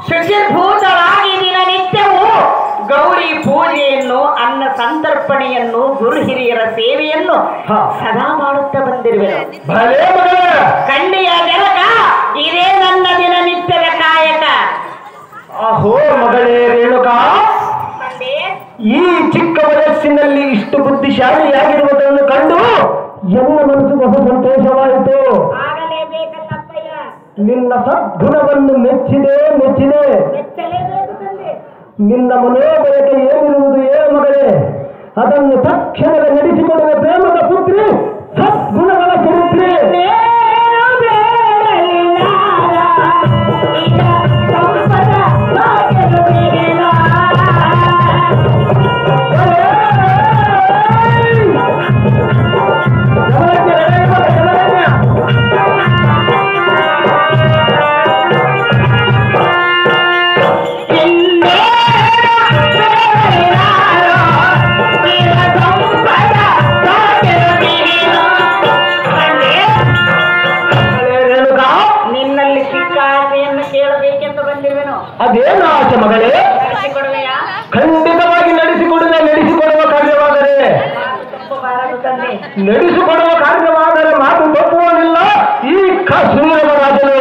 ಶುಚಿರ್ಭೂತವಾಗಿ ದಿನನಿತ್ಯವೂ ಗೌರಿ ಪೂಜೆಯನ್ನು ಅನ್ನ ಸಂತರ್ಪಣೆಯನ್ನು ಗುರು ಹಿರಿಯರ ಸೇವೆಯನ್ನು ಸದಾ ಮಾಡುತ್ತಾ ಬಂದಿರುವೆನು. ಕಣ್ಣಿಯ ಜನಕ ಇದೇ ನನ್ನ ದಿನನಿತ್ಯದ ಕಾಯಕ. ಅಹೋ ಮಗಳೇ ರೇಣುಕಾ, ಈ ಚಿಕ್ಕ ವಯಸ್ಸಿನಲ್ಲಿ ಇಷ್ಟು ಬುದ್ಧಿಶಾಲಿಯಾಗಿರುವುದನ್ನು ಕಂಡು ಎಲ್ಲ ಮನಸ್ಸು ಬಹು ಸಂತೋಷವಾಯಿತು. ನಿನ್ನ ಸದ್ಗುಣವನ್ನು ಮೆಚ್ಚಿದೆ. ನಿನ್ನ ಮನೋಬಯಕೆ ಏನಿರುವುದು ಏನು ಮಗಳೇ, ಅದನ್ನು ತಕ್ಷಣವೇ ನಡೆಸಿಕೊಡುವ ಪ್ರೇಮದ ಪುತ್ರಿ, ಸದ್ಗುಣಗಳ ಚರಿತ್ರೆ. ಅದೇನು ಆಸೆ ಮಗಳೇ? ಖಂಡಿತವಾಗಿ ನಡೆಸಿಕೊಡುವ ಕಾರ್ಯವಾದರೆ ಮಾತು ತಪ್ಪುವುದಿಲ್ಲ. ಈ ಸೂರ್ಯರಾಜನು